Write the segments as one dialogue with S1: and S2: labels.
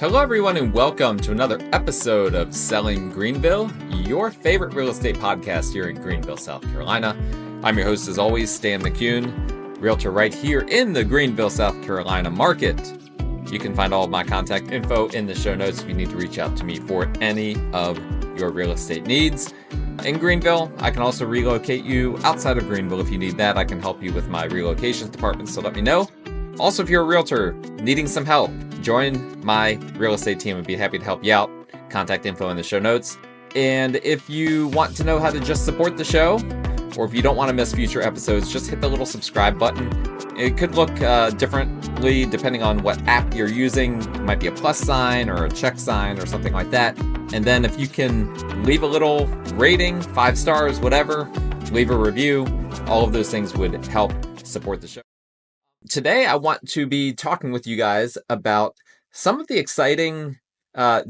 S1: Hello, everyone, and welcome to another episode of Selling Greenville, your favorite real estate podcast here in Greenville, South Carolina. I'm your host, as always, Stan McCune, realtor right here in the Greenville, South Carolina market. You can find all of my contact info in the show notes if you need to reach out to me for any of your real estate needs. In Greenville, I can also relocate you outside of Greenville if you need that. I can help you with my relocations department, so let me know. Also, if you're a realtor needing some help, join my real estate team. I'd be happy to help you out. Contact info in the show notes. And if you want to know how to just support the show, or if you don't want to miss future episodes, just hit the little subscribe button. It could look differently depending on what app you're using. It might be a plus sign or a check sign or something like that. And then if you can leave a little rating, 5 stars, whatever, leave a review, all of those things would help support the show. Today, I want to be talking with you guys about some of the exciting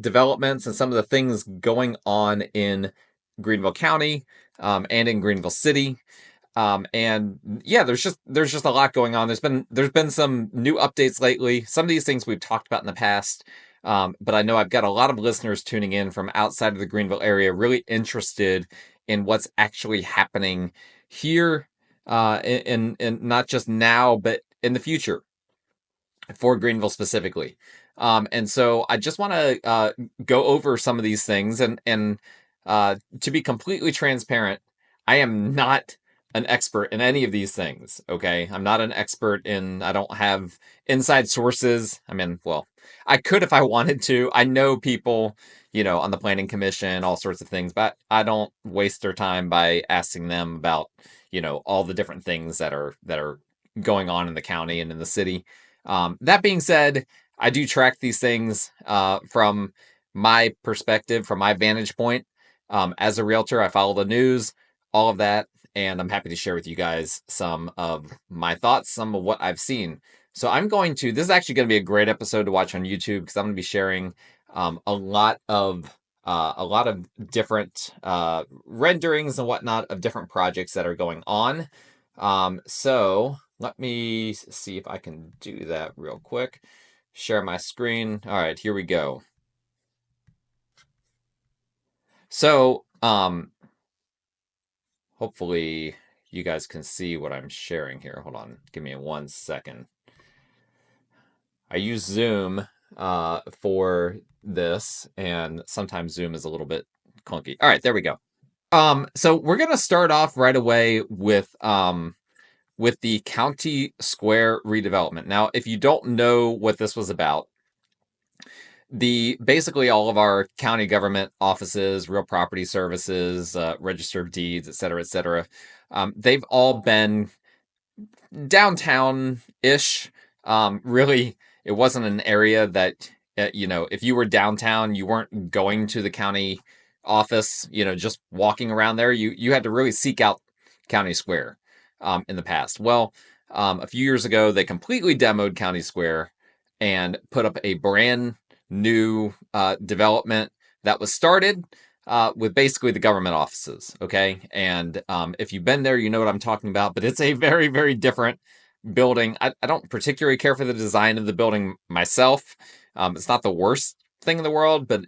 S1: developments and some of the things going on in Greenville County and in Greenville City. And yeah, there's just a lot going on. There's been some new updates lately. Some of these things we've talked about in the past, but I know I've got a lot of listeners tuning in from outside of the Greenville area, really interested in what's actually happening here, in not just now, but in the future for Greenville specifically. And so I just want to go over some of these things and to be completely transparent, I am not an expert in any of these things. Okay. I'm not an expert I don't have inside sources. I mean, well, I could if I wanted to. I know people, on the planning commission, all sorts of things, but I don't waste their time by asking them about, all the different things that are going on in the county and in the city. That being said, I do track these things from my perspective, from my vantage point. As a realtor, I follow the news, all of that, and I'm happy to share with you guys some of my thoughts, some of what I've seen. So this is actually going to be a great episode to watch on YouTube because I'm going to be sharing a lot of different renderings and whatnot of different projects that are going on. So let me see if I can do that real quick. Share my screen. All right, here we go. So, hopefully you guys can see what I'm sharing here. Hold on, give me 1 second. I use Zoom for this, and sometimes Zoom is a little bit clunky. All right, there we go. So we're gonna start off right away with the County Square redevelopment. Now, if you don't know what this was about, basically all of our county government offices, real property services, register of deeds, et cetera, they've all been downtown-ish. Really, it wasn't an area that, if you were downtown, you weren't going to the county office, just walking around there. You had to really seek out County Square. In the past. Well, a few years ago, they completely demoed County Square and put up a brand new development that was started with basically the government offices. Okay. And if you've been there, you know what I'm talking about, but it's a very, very different building. I don't particularly care for the design of the building myself. It's not the worst thing in the world, but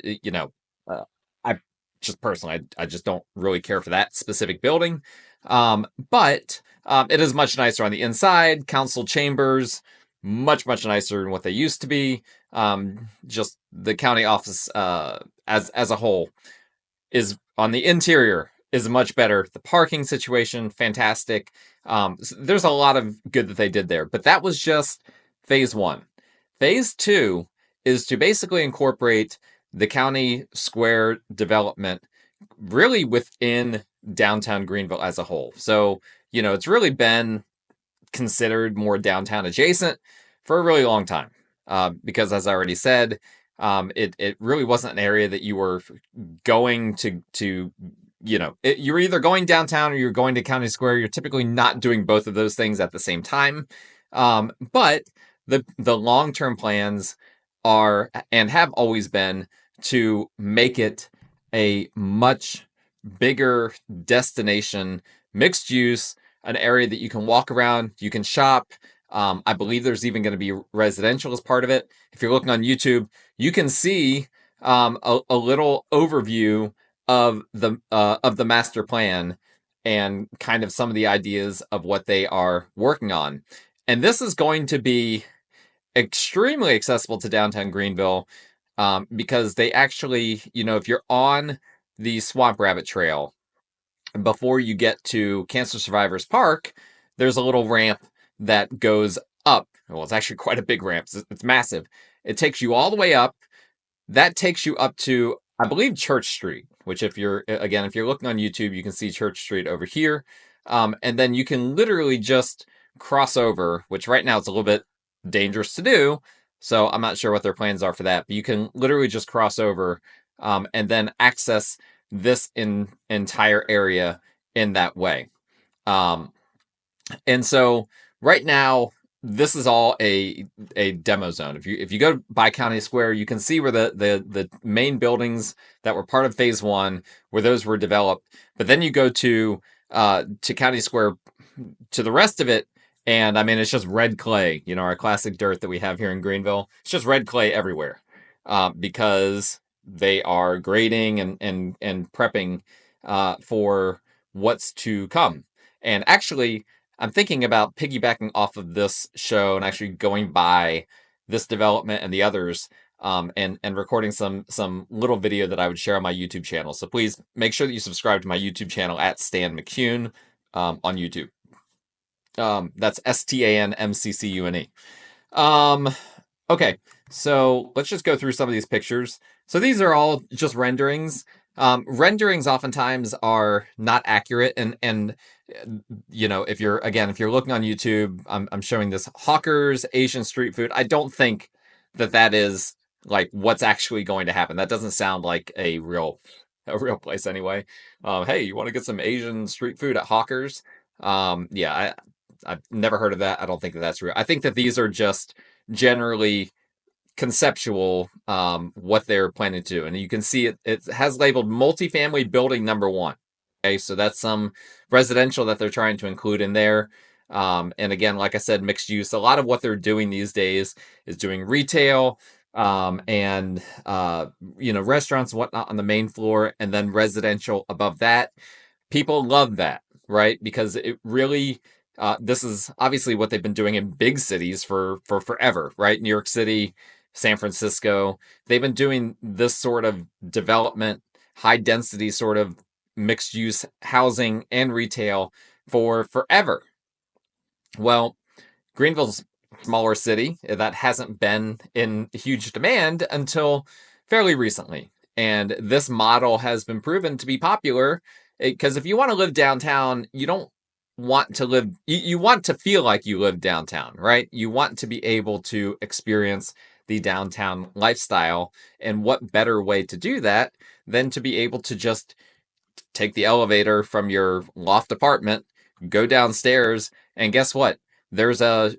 S1: I just personally, I just don't really care for that specific building. But it is much nicer on the inside. Council chambers, much nicer than what they used to be. Just the county office as a whole is on the interior is much better. The parking situation, fantastic. So there's a lot of good that they did there, but that was just phase 1. Phase 2 is to basically incorporate the County Square development really within downtown Greenville as a whole. So, it's really been considered more downtown adjacent for a really long time. Because as I already said, it really wasn't an area that you were going to you were either going downtown or you're going to County Square. You're typically not doing both of those things at the same time. But the long-term plans are and have always been to make it a much bigger destination, mixed use, an area that you can walk around, you can shop, I believe there's even going to be residential as part of it. If you're looking on YouTube, you can see a little overview of the master plan and kind of some of the ideas of what they are working on. And this is going to be extremely accessible to downtown Greenville, because they actually, if you're on the Swamp Rabbit Trail, before you get to Cancer Survivors Park, there's a little ramp that goes up. Well, it's actually quite a big ramp. It's massive. It takes you all the way up. That takes you up to, I believe, Church Street, which if you're looking on YouTube, you can see Church Street over here. And then you can literally just cross over, which right now it's a little bit dangerous to do. So I'm not sure what their plans are for that, but you can literally just cross over, and then access this entire area in that way. And so right now, this is all a demo zone. If you go by County Square, you can see where the main buildings that were part of Phase 1, where those were developed. But then you go to County Square, to the rest of it, and I mean, it's just red clay, our classic dirt that we have here in Greenville. It's just red clay everywhere, because they are grading and prepping for what's to come. And actually, I'm thinking about piggybacking off of this show and actually going by this development and the others, and recording some little video that I would share on my YouTube channel. So please make sure that you subscribe to my YouTube channel at Stan McCune, on YouTube. That's STANMCCUNE. Okay, so let's just go through some of these pictures. So these are all just renderings. Renderings oftentimes are not accurate, and if you're looking on YouTube, I'm showing this Hawkers Asian street food. I don't think that is like what's actually going to happen. That doesn't sound like a real place anyway. Hey, you want to get some Asian street food at Hawkers? I've never heard of that. I don't think that's real. I think that these are just generally conceptual, what they're planning to do. And you can see it has labeled multifamily building number 1. Okay, so that's some residential that they're trying to include in there. And again, like I said, mixed use. A lot of what they're doing these days is doing retail, and restaurants and whatnot on the main floor, and then residential above that. People love that, right? Because it really, this is obviously what they've been doing in big cities for forever, right? New York City, San Francisco. They've been doing this sort of development, high density sort of mixed use housing and retail for forever. Well, Greenville's a smaller city that hasn't been in huge demand until fairly recently. And this model has been proven to be popular, because if you want to live downtown, you don't want to live, you want to feel like you live downtown, right? You want to be able to experience the downtown lifestyle. And what better way to do that than to be able to just take the elevator from your loft apartment, go downstairs, and guess what? There's a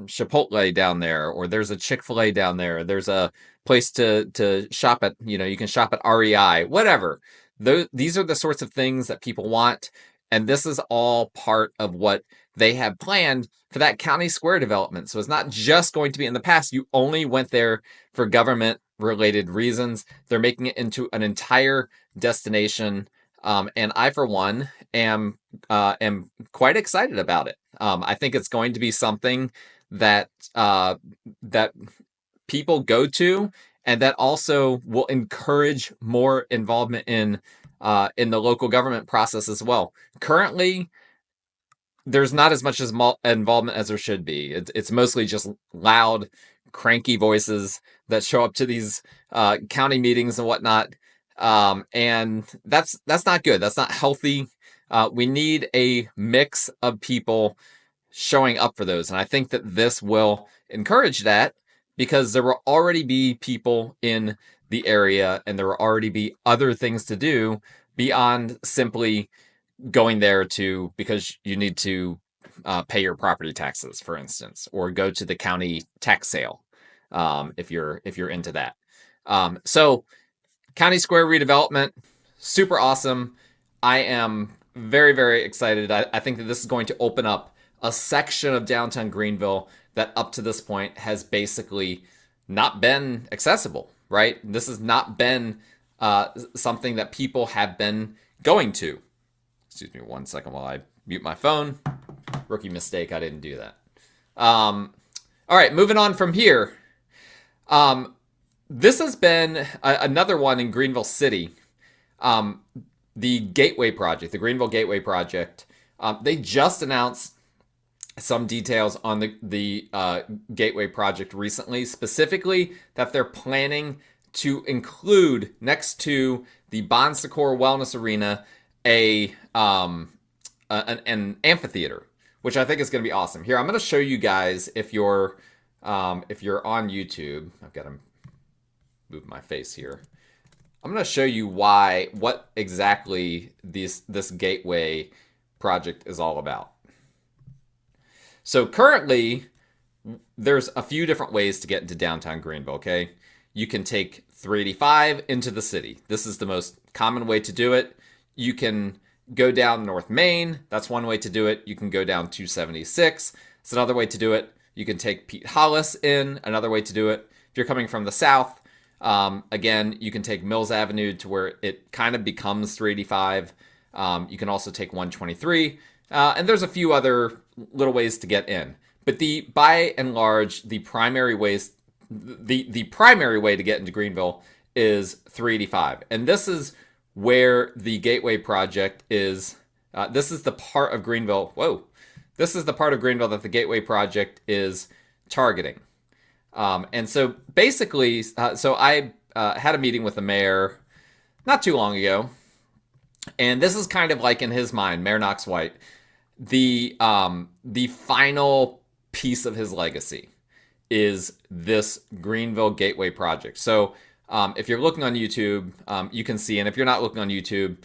S1: Chipotle down there, or there's a Chick-fil-A down there. There's a place to shop at, you can shop at REI, whatever. These are the sorts of things that people want. And this is all part of what they have planned for that County Square development. So it's not just going to be, in the past, you only went there for government related reasons. They're making it into an entire destination. And I, for one, am quite excited about it. I think it's going to be something that people go to, and that also will encourage more involvement in the local government process as well. Currently, there's not as much involvement as there should be. It's mostly just loud, cranky voices that show up to these county meetings and whatnot. And that's not good. That's not healthy. We need a mix of people showing up for those. And I think that this will encourage that, because there will already be people in the area, and there will already be other things to do beyond simply going there because you need to pay your property taxes, for instance, or go to the county tax sale, if you're into that. So County Square redevelopment, super awesome. I am very, very excited. I think that this is going to open up a section of downtown Greenville that up to this point has basically not been accessible, right? This has not been something that people have been going to. Excuse me 1 second while I mute my phone. Rookie mistake, I didn't do that. All right, moving on from here. This has been another one in Greenville City. The Gateway Project, the Greenville Gateway Project. They just announced some details on the Gateway Project recently, specifically that they're planning to include next to the Bon Secours Wellness Arena an amphitheater, which I think is going to be awesome. Here, I'm going to show you guys if you're on YouTube. I've got to move my face here. I'm going to show you what exactly this Gateway Project is all about. So currently, there's a few different ways to get into downtown Greenville, okay? You can take 385 into the city. This is the most common way to do it. You can go down North Main. That's one way to do it. You can go down 276. It's another way to do it. You can take Pete Hollis in. Another way to do it. If you're coming from the south, again, you can take Mills Avenue to where it kind of becomes 385. You can also take 123. And there's a few other little ways to get in. But by and large, the primary way to get into Greenville is 385. And this is where the Gateway Project is. This is the part of Greenville. This is the part of Greenville that the Gateway Project is targeting. And so basically, I had a meeting with the mayor not too long ago. And this is kind of like in his mind, Mayor Knox White, the final piece of his legacy is this Greenville Gateway Project. So if you're looking on YouTube, you can see, and if you're not looking on YouTube,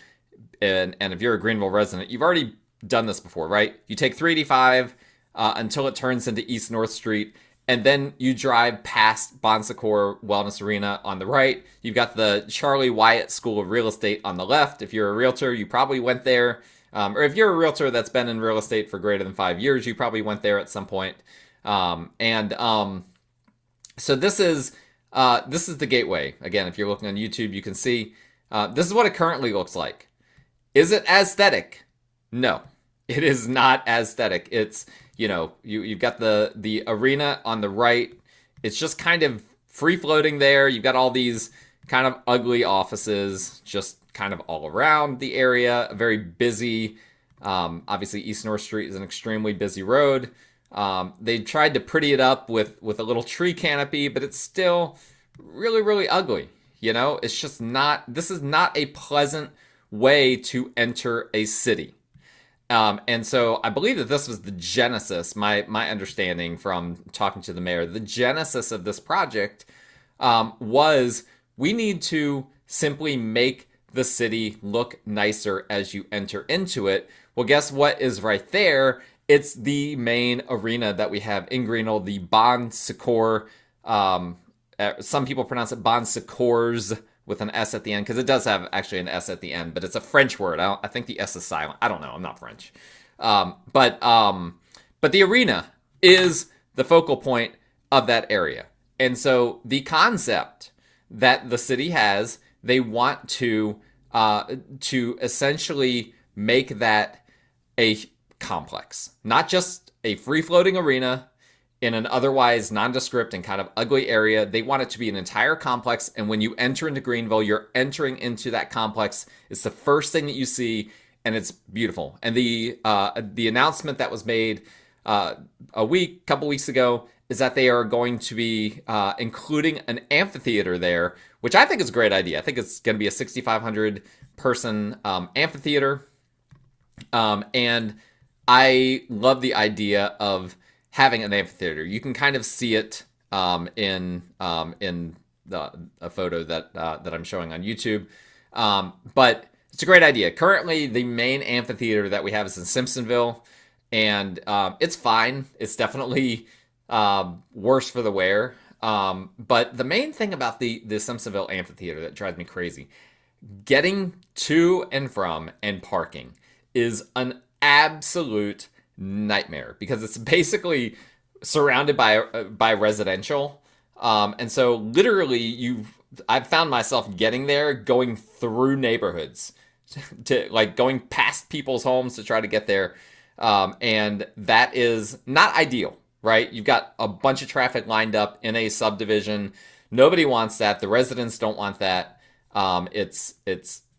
S1: and if you're a Greenville resident, you've already done this before, right? You take 385 until it turns into East North Street, and then you drive past Bon Secours Wellness Arena on the right. You've got the Charlie Wyatt School of Real Estate on the left. If you're a realtor, you probably went there. Or if you're a realtor that's been in real estate for greater than 5 years, you probably went there at some point. So this is the Gateway. Again, if you're looking on YouTube, you can see this is what it currently looks like. Is it aesthetic? No, it is not aesthetic. It's, you've got the arena on the right. It's just kind of free floating there. You've got all these kind of ugly offices just kind of all around the area. A very busy, obviously East North Street is an extremely busy road. They tried to pretty it up with a little tree canopy, but it's still really, really ugly. It's just not, this is not a pleasant way to enter a city. And so I believe that this was the genesis, my understanding from talking to the mayor, the genesis of this project was we need to simply make the city look nicer as you enter into it. Well, guess what is right there? It's the main arena that we have in Greenville, the Bon Secours. Some people pronounce it Bon Secours with an S at the end, because it does have actually an S at the end, but it's a French word. I think the S is silent. I don't know. I'm not French. But the arena is the focal point of that area. And so the concept that the city has, they want to essentially make that a complex, not just a free-floating arena in an otherwise nondescript and kind of ugly area. They want it to be an entire complex, and when you enter into Greenville, you're entering into that complex. It's the first thing that you see, and it's beautiful. And the announcement that was made couple weeks ago is that they are going to be including an amphitheater there, which I think is a great idea. I think it's going to be a 6,500 person amphitheater. And I love the idea of having an amphitheater. You can kind of see it in a photo that I'm showing on YouTube. But it's a great idea. Currently, the main amphitheater that we have is in Simpsonville, and it's fine. It's definitely worse for the wear. But the main thing about the Simpsonville amphitheater that drives me crazy, getting to and from and parking is an absolute nightmare because it's basically surrounded by residential. And so literally I've found myself getting there, going through neighborhoods to like going past people's homes to try to get there. And that is not ideal, right? You've got a bunch of traffic lined up in a subdivision. Nobody wants that. The residents don't want that. It's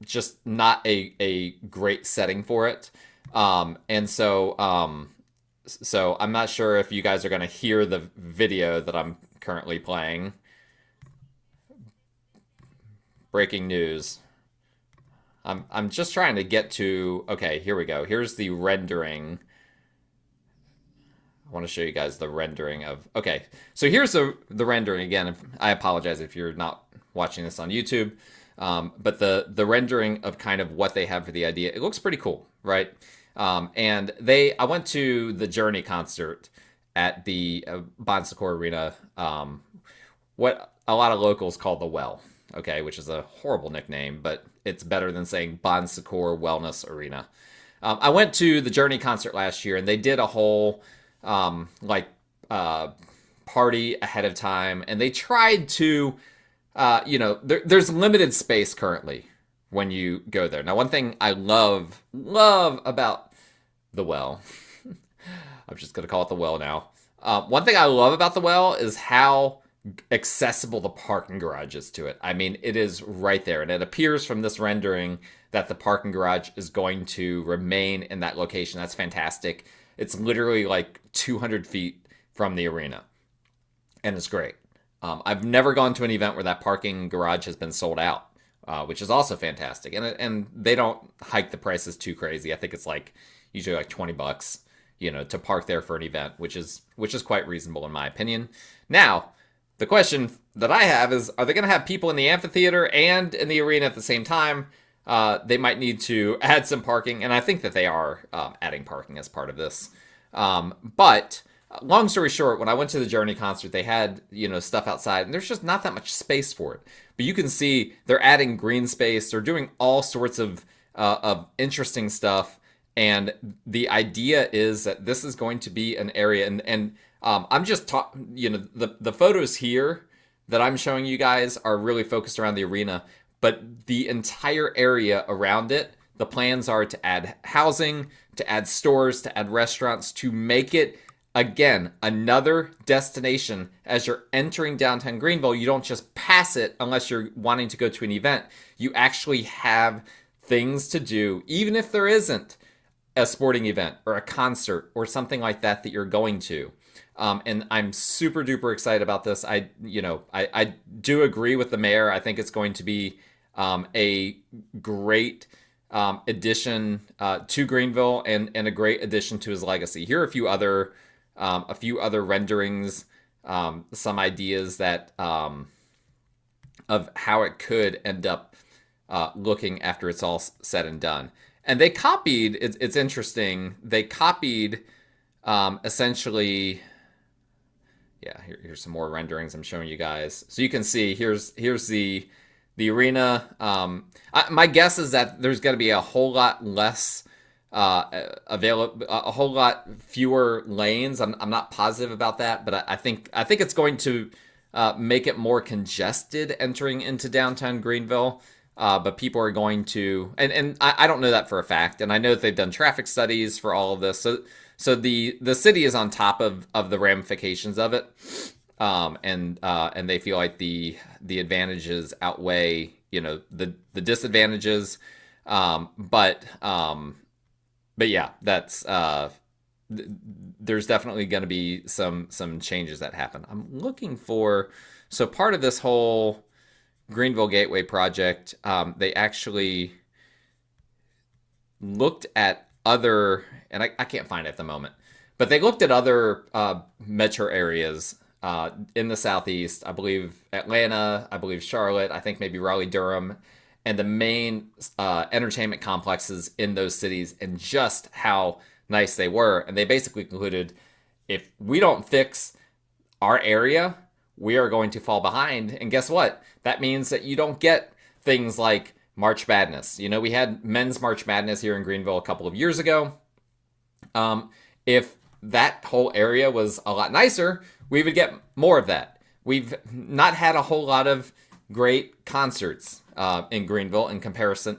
S1: just not a great setting for it. And so I'm not sure if you guys are going to hear the video that I'm currently playing. Breaking news. I'm just trying to get to... Okay, here we go. Here's the rendering. I want to show you guys the rendering of... Okay, so here's the rendering. Again, I apologize if you're not watching this on YouTube. But the rendering of kind of what they have for the idea, it looks pretty cool, right? And I went to the Journey concert at the Bon Secours Arena, what a lot of locals call the Well, okay, which is a horrible nickname, but it's better than saying Bon Secours Wellness Arena. I went to the Journey concert last year, and they did a whole party ahead of time, and they tried to, there's limited space currently when you go there. Now, one thing I love about the Well, I'm just going to call it the Well now. One thing I love about the Well is how accessible the parking garage is to it. I mean, it is right there, and it appears from this rendering that the parking garage is going to remain in that location. That's fantastic. It's literally like 200 feet from the arena, and it's great. I've never gone to an event where that parking garage has been sold out, which is also fantastic. And they don't hike the prices too crazy. I think it's like usually like $20, to park there for an event, which is quite reasonable in my opinion. Now, the question that I have is, are they going to have people in the amphitheater and in the arena at the same time? They might need to add some parking, and I think that they are adding parking as part of this. But long story short, when I went to the Journey concert, they had, stuff outside, and there's just not that much space for it. But you can see they're adding green space. They're doing all sorts of interesting stuff. And the idea is that this is going to be an area, and I'm just the photos here that I'm showing you guys are really focused around the arena, but the entire area around it, the plans are to add housing, to add stores, to add restaurants, to make it, again, another destination. As you're entering downtown Greenville, you don't just pass it unless you're wanting to go to an event. You actually have things to do, even if there isn't a sporting event or a concert or something like that you're going to. And I'm super duper excited about this. I do agree with the mayor. I think it's going to be a great addition to Greenville and a great addition to his legacy. Here are a few other renderings, some ideas that of how it could end up looking after it's all said and done. And they copied. It's interesting. They copied essentially. Yeah, here's some more renderings I'm showing you guys. So you can see here's the arena. My guess is that there's going to be a whole lot less a whole lot fewer lanes. I'm not positive about that, but I think it's going to make it more congested entering into downtown Greenville. But people are going to, and I don't know that for a fact, and I know that they've done traffic studies for all of this. So the city is on top of the ramifications of it, and they feel like the advantages outweigh the disadvantages. But yeah, that's there's definitely going to be some changes that happen. I'm looking for, so part of this whole Greenville Gateway project, they actually looked at other, and I can't find it at the moment, but they looked at other metro areas in the Southeast. I believe Atlanta, I believe Charlotte, I think maybe Raleigh-Durham, and the main entertainment complexes in those cities, and just how nice they were. And they basically concluded, if we don't fix our area, we are going to fall behind. And guess what? That means that you don't get things like March Madness. We had men's March Madness here in Greenville a couple of years ago. If that whole area was a lot nicer, we would get more of that. We've not had a whole lot of great concerts in Greenville in comparison.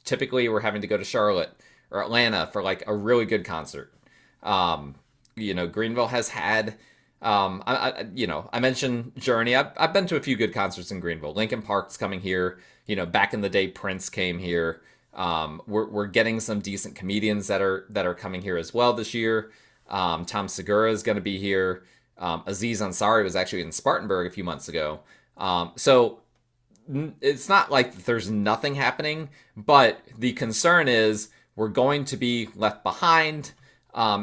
S1: Typically we're having to go to Charlotte or Atlanta for like a really good concert. Greenville has had, I mentioned Journey. I've been to a few good concerts in Greenville. Linkin Park's coming here. Back in the day, Prince came here. We're getting some decent comedians that are coming here as well this year. Tom Segura is going to be here. Aziz Ansari was actually in Spartanburg a few months ago. So it's not like there's nothing happening, but the concern is we're going to be left behind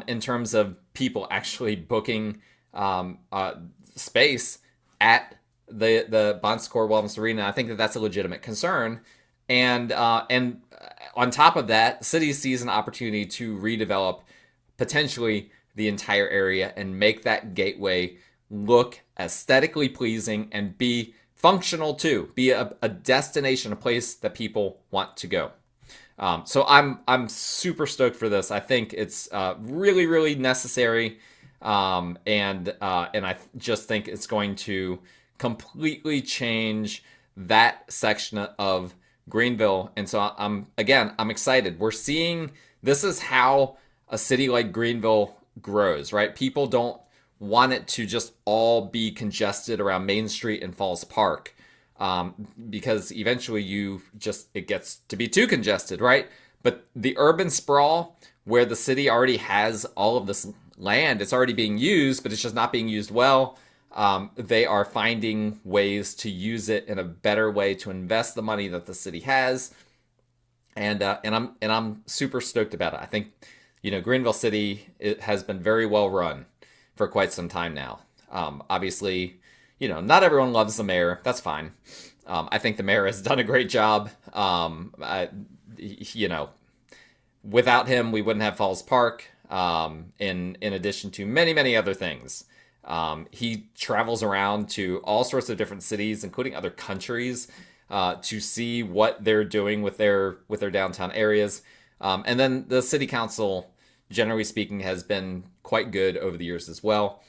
S1: in terms of people actually booking space at the Bon Secours Wellness Arena. I think that that's a legitimate concern. And on top of that, city sees an opportunity to redevelop potentially the entire area and make that gateway look aesthetically pleasing and be functional too, be a destination, a place that people want to go. So I'm super stoked for this. I think it's really, really necessary, and I just think it's going to completely change that section of Greenville. And so I'm excited. We're seeing this is how a city like Greenville grows, right? People don't want it to just all be congested around Main Street and Falls Park, because eventually it gets to be too congested, right? But the urban sprawl where the city already has all of this land, it's already being used, but it's just not being used well. They are finding ways to use it in a better way to invest the money that the city has, and I'm super stoked about it. I think Greenville City, it has been very well run for quite some time now. Obviously, not everyone loves the mayor. That's fine. I think the mayor has done a great job. Without him, we wouldn't have Falls Park. In addition to many, many other things. He travels around to all sorts of different cities, including other countries, to see what they're doing with their downtown areas. And then the city council, generally speaking, has been quite good over the years as well.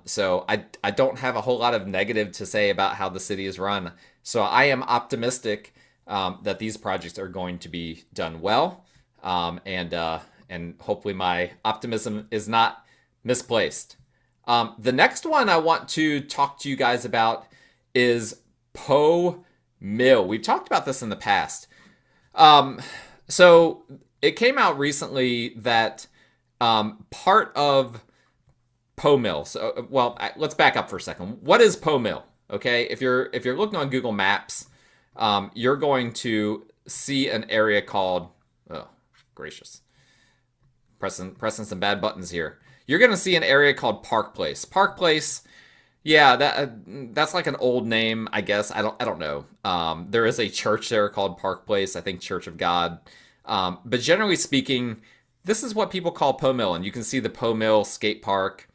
S1: So I don't have a whole lot of negative to say about how the city is run. So I am optimistic that these projects are going to be done well, and hopefully my optimism is not misplaced. The next one I want to talk to you guys about is Poe Mill. We've talked about this in the past. So it came out recently that part of Poe Mill. So, let's back up for a second. What is Poe Mill? Okay, if you're looking on Google Maps, you're going to see an area called, oh gracious, pressing some bad buttons here. You're going to see an area called Park Place. Park Place, yeah, that's like an old name, I guess. I don't know. There is a church there called Park Place, I think Church of God. But generally speaking, this is what people call Poe Mill, and you can see the Poe Mill skate park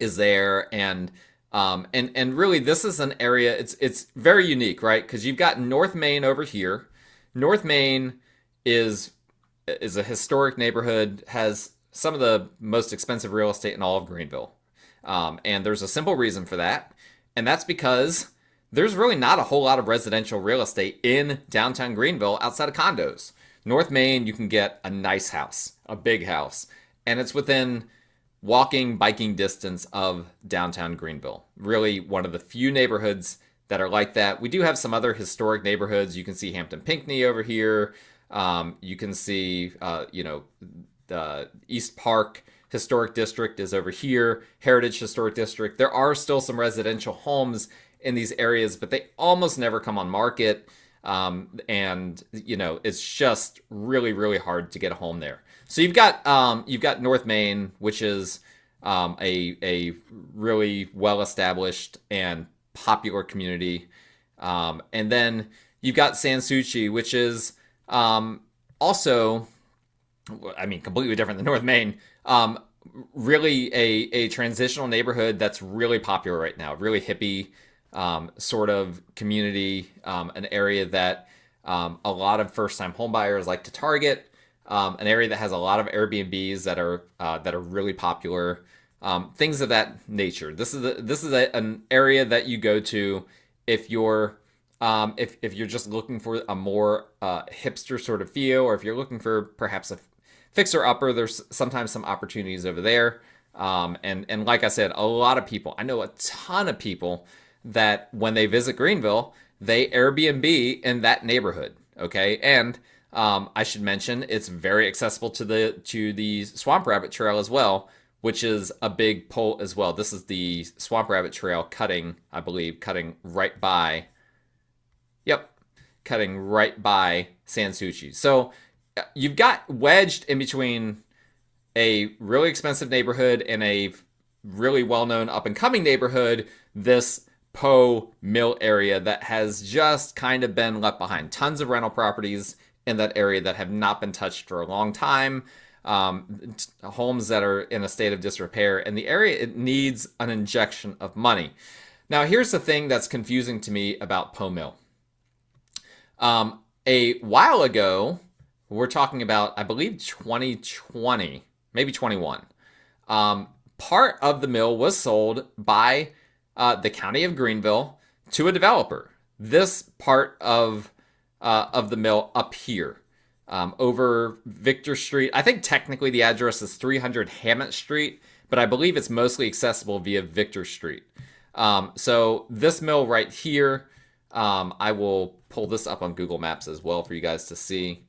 S1: is there, and really this is an area. It's very unique, right? Because you've got North Main over here. North Main is a historic neighborhood, has some of the most expensive real estate in all of Greenville. And there's a simple reason for that. And that's because there's really not a whole lot of residential real estate in downtown Greenville outside of condos. North Main, you can get a nice house, a big house. And it's within walking, biking distance of downtown Greenville. Really one of the few neighborhoods that are like that. We do have some other historic neighborhoods. You can see Hampton Pinckney over here. You can see, the East Park Historic District is over here, Heritage Historic District. There are still some residential homes in these areas, but they almost never come on market. And it's just really, really hard to get a home there. So you've got North Main, which is a really well-established and popular community. And then you've got Sanssouci, which is also, completely different than North Main. Really a transitional neighborhood that's really popular right now. Really hippie sort of community. An area that a lot of first-time homebuyers like to target. an area that has a lot of Airbnbs that are really popular, things of that nature. An area that you go to if you're if you're just looking for a more hipster sort of feel, or if you're looking for perhaps a fixer upper. There's sometimes some opportunities over there. And like I said, a lot of people, I know a ton of people that when they visit Greenville, they Airbnb in that neighborhood. Okay. And I should mention it's very accessible to the Swamp Rabbit Trail as well, which is a big pull as well. This is the Swamp Rabbit Trail cutting right by, cutting right by Sans Souci. So you've got wedged in between a really expensive neighborhood and a really well-known up-and-coming neighborhood, this Poe Mill area that has just kind of been left behind. Tons of rental properties in that area that have not been touched for a long time. Homes that are in a state of disrepair. And the area, it needs an injection of money. Now, here's the thing that's confusing to me about Poe Mill. A while ago, we're talking about, I believe, 2020, maybe 21. Part of the mill was sold by the county of Greenville to a developer. This part of the mill up here, over Victor Street. I think technically the address is 300 Hammett Street, but I believe it's mostly accessible via Victor Street. So this mill right here, I will pull this up on Google Maps as well for you guys to see.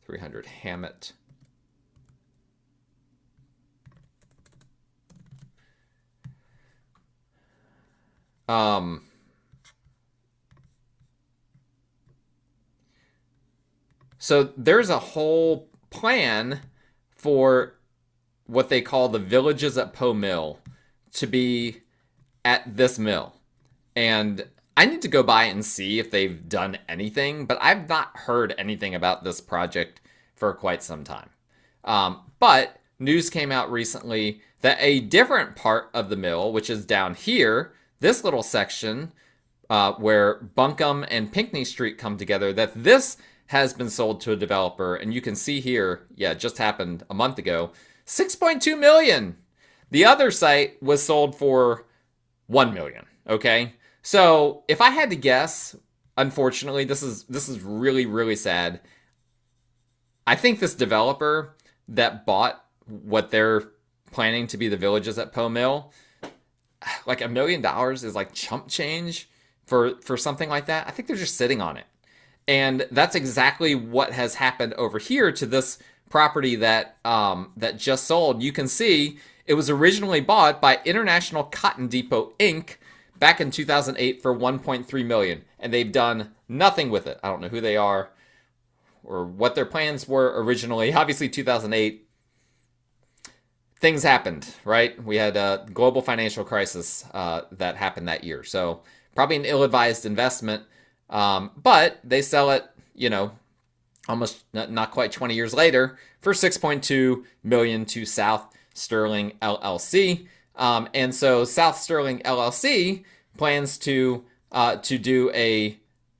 S1: 300 Hammett. So there's a whole plan for what they call the villages at Poe Mill to be at this mill. And I need to go by and see if they've done anything, but I've not heard anything about this project for quite some time. But news came out recently that a different part of the mill, which is down here, this little section where Buncombe and Pinckney Street come together, that this has been sold to a developer. And you can see here, it just happened a month ago, $6.2 million. The other site was sold for $1 million. Okay. So if I had to guess, unfortunately, this is really, really sad. I think this developer that bought what they're planning to be the villages at Poe Mill, like $1 million is like chump change for something like that. I think they're just sitting on it. And that's exactly what has happened over here to this property that just sold. You can see it was originally bought by International Cotton Depot, Inc., back in 2008 for $1.3 million, and they've done nothing with it. I don't know who they are or what their plans were originally. Obviously, 2008, things happened, right? We had a global financial crisis that happened that year. So probably an ill-advised investment, but they sell it, almost not quite 20 years later for $6.2 million to South Sterling LLC. And so South Sterling LLC plans to do a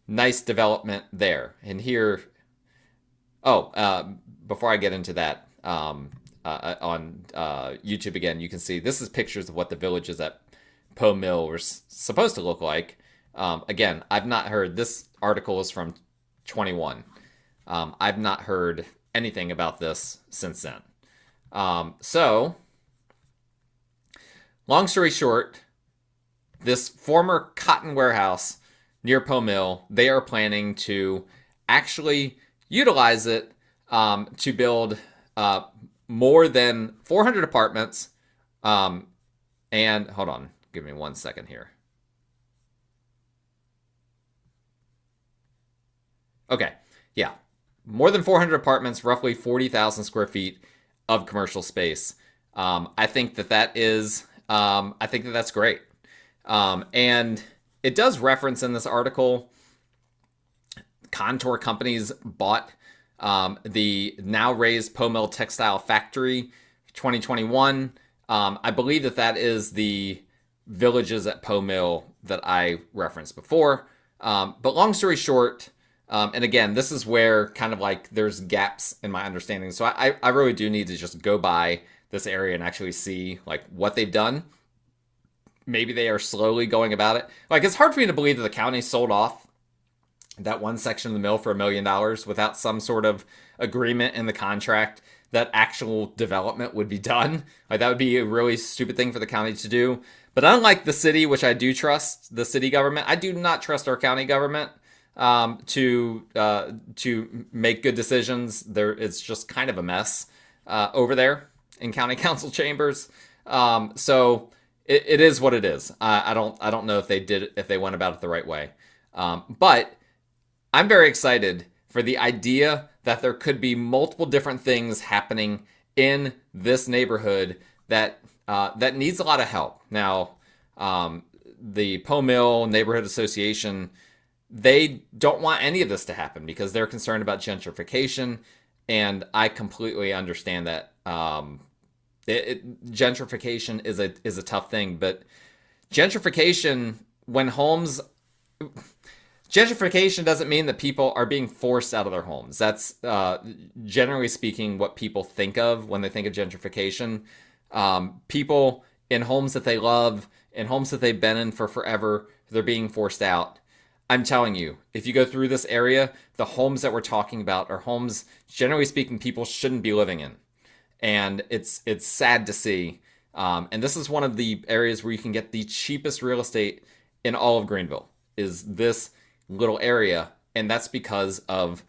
S1: nice development there. And here, before I get into that, on YouTube again, you can see this is pictures of what the villages at Poe Mill were supposed to look like. Again, I've not heard, this article is from 21. I've not heard anything about this since then. So, long story short, this former cotton warehouse near Poe Mill, they are planning to actually utilize it to build more than 400 apartments. And hold on, give me 1 second here. Okay, yeah, more than 400 apartments, roughly 40,000 square feet of commercial space. I think that is, I think that's great. And it does reference in this article, Contour Companies bought the now raised Poe Mill Textile Factory 2021. I believe that is the villages at Poe Mill that I referenced before. But long story short, And again, this is where kind of like there's gaps in my understanding. So I really do need to just go by this area and actually see like what they've done. Maybe they are slowly going about it. Like, it's hard for me to believe that the county sold off that one section of the mill for $1 million without some sort of agreement in the contract that actual development would be done. Like, that would be a really stupid thing for the county to do. But unlike the city, which I do trust, the city government, I do not trust our county government to make good decisions. It's just kind of a mess over there in county council chambers. So it is what it is. I don't know if they went about it the right way. But I'm very excited for the idea that there could be multiple different things happening in this neighborhood that needs a lot of help. Now, the Poe Mill Neighborhood Association, they don't want any of this to happen because they're concerned about gentrification, and I completely understand that. Gentrification is a tough thing, but gentrification doesn't mean that people are being forced out of their homes. That's generally speaking what people think of when they think of gentrification. People in homes that they love, in homes that they've been in for forever, they're being forced out. I'm telling you, if you go through this area, the homes that we're talking about are homes, generally speaking, people shouldn't be living in. And it's sad to see. And this is one of the areas where you can get the cheapest real estate in all of Greenville, is this little area. And that's because of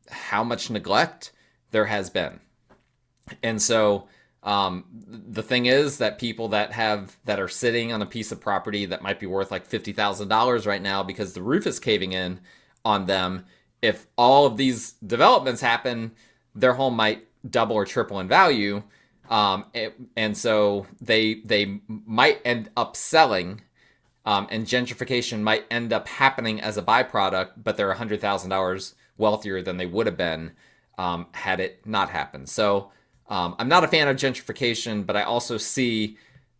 S1: how much neglect there has been. And so the thing is that people that are sitting on a piece of property that might be worth like $50,000 right now because the roof is caving in on them, if all of these developments happen, their home might double or triple in value. And so they might end up selling, and gentrification might end up happening as a byproduct, but they're $100,000 wealthier than they would have been had it not happened. So I'm not a fan of gentrification, but I also see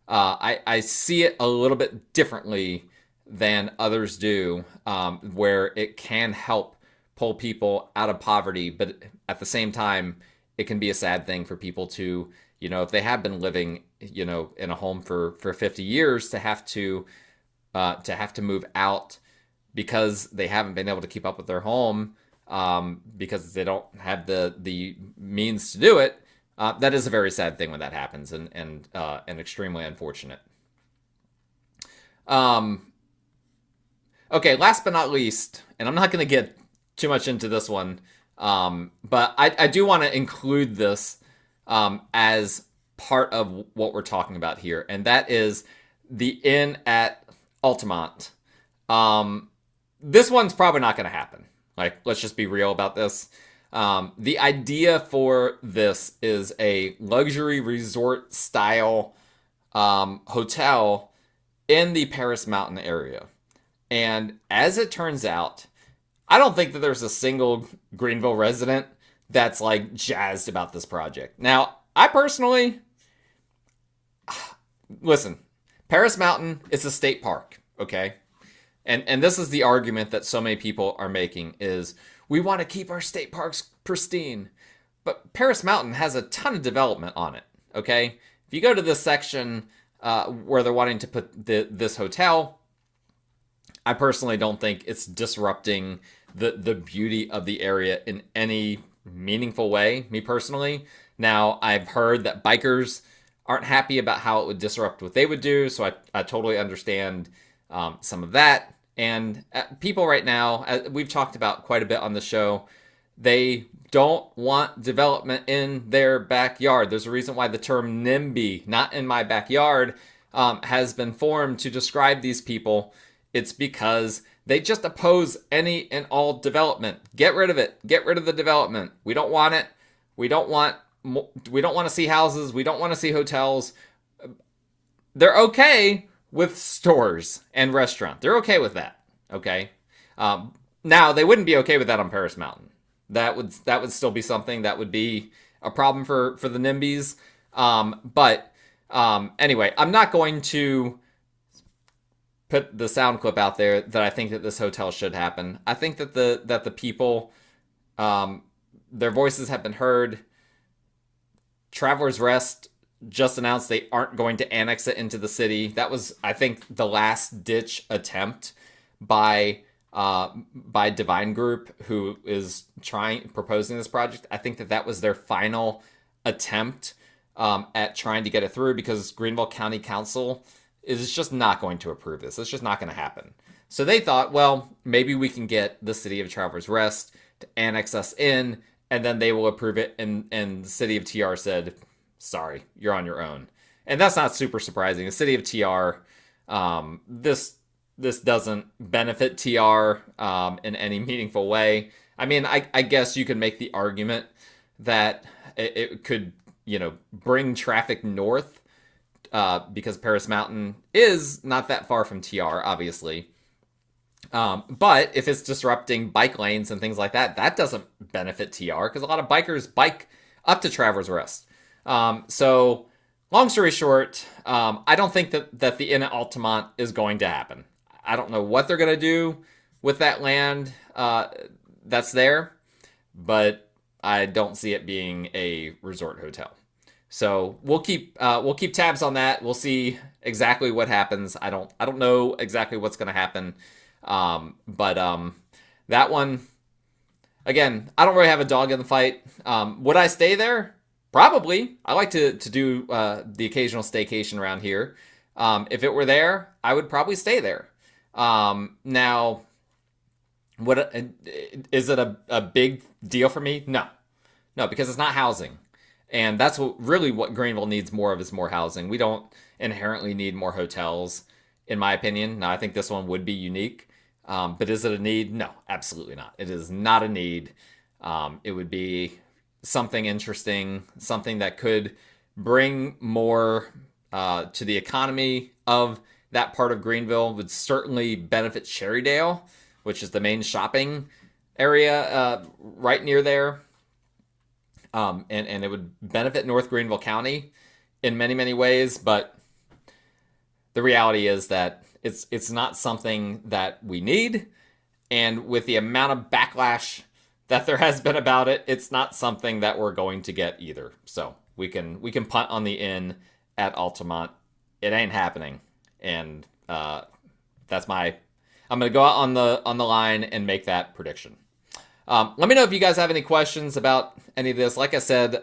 S1: I see it a little bit differently than others do, where it can help pull people out of poverty, but at the same time, it can be a sad thing for people to, if they have been living, in a home for 50 years, to have to move out because they haven't been able to keep up with their home, because they don't have the means to do it. That is a very sad thing when that happens, and extremely unfortunate. Okay, last but not least, and I'm not going to get too much into this one, but I do want to include this as part of what we're talking about here, and that is the inn at Altamont. This one's probably not going to happen. Like, let's just be real about this. The idea for this is a luxury resort style hotel in the Paris Mountain area. And as it turns out, I don't think that there's a single Greenville resident that's like jazzed about this project. Now, I personally, listen, Paris Mountain is a state park, okay? And this is the argument that so many people are making is, we want to keep our state parks pristine. But Paris Mountain has a ton of development on it, okay? If you go to this section where they're wanting to put this hotel, I personally don't think it's disrupting the beauty of the area in any meaningful way, me personally. Now, I've heard that bikers aren't happy about how it would disrupt what they would do, so I totally understand some of that. And people right now, we've talked about quite a bit on the show, they don't want development in their backyard. There's a reason why the term NIMBY, not in my backyard, has been formed to describe these people. It's because they just oppose any and all development. Get rid of it. Get rid of the development. We don't want it. We don't want to see houses. We don't want to see hotels. They're okay with stores and restaurants. They're okay with that. Okay. Now they wouldn't be okay with that on Paris Mountain. That would still be something that would be a problem for the put the sound clip out there that I think that this hotel should happen. I think that the people, their voices have been heard. Travelers Rest just announced they aren't going to annex it into the city. That was, I think, the last ditch attempt by Divine Group, who is proposing this project. I think that was their final attempt at trying to get it through, because Greenville County Council is just not going to approve this. It's just not going to happen. So they thought, well, maybe we can get the city of Travelers Rest to annex us in, and then they will approve it. And the city of TR said, sorry, you're on your own. And that's not super surprising. The city of TR, this doesn't benefit TR in any meaningful way. I mean, I guess you could make the argument that it could, bring traffic north, because Paris Mountain is not that far from TR, obviously. But if it's disrupting bike lanes and things like that, that doesn't benefit TR, because a lot of bikers bike up to Travelers Rest. So long story short, I don't think that the Inn at Altamont is going to happen. I don't know what they're going to do with that land that's there, but I don't see it being a resort hotel. So we'll keep tabs on that. We'll see exactly what happens. I don't know exactly what's going to happen. But that one, again, I don't really have a dog in the fight. Would I stay there? Probably. I like to do the occasional staycation around here. If it were there, I would probably stay there. Now, what is it a big deal for me? No, because it's not housing, and that's what Greenville needs more of, is more housing. We don't inherently need more hotels, in my opinion. Now, I think this one would be unique, but is it a need? No, absolutely not. It is not a need. It would be something interesting, something that could bring more to the economy of that part of Greenville. Would certainly benefit Cherrydale, which is the main shopping area right near there. And it would benefit North Greenville County in many, many ways. But the reality is that it's not something that we need. And with the amount of backlash that there has been about it, it's not something that we're going to get either. So we can punt on the Inn at Altamont. It ain't happening. And I'm going to go out on the line and make that prediction. Let me know if you guys have any questions about any of this. Like I said,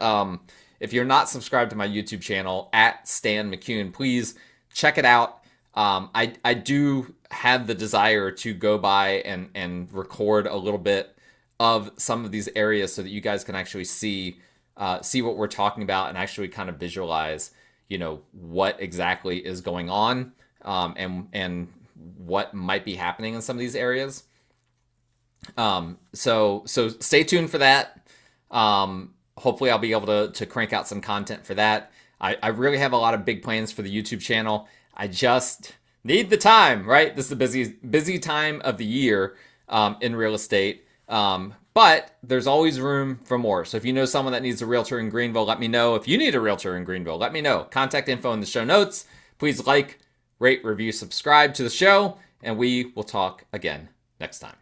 S1: if you're not subscribed to my YouTube channel at Stan McCune, please check it out. I do have the desire to go by and record a little bit of some of these areas so that you guys can actually see what we're talking about and actually kind of visualize, what exactly is going on, and what might be happening in some of these areas. So stay tuned for that. Hopefully I'll be able to crank out some content for that. I really have a lot of big plans for the YouTube channel. I just need the time, right? This is the busy time of the year in real estate. But there's always room for more. So if you know someone that needs a realtor in Greenville, let me know. If you need a realtor in Greenville, let me know. Contact info in the show notes. Please like, rate, review, subscribe to the show, and we will talk again next time.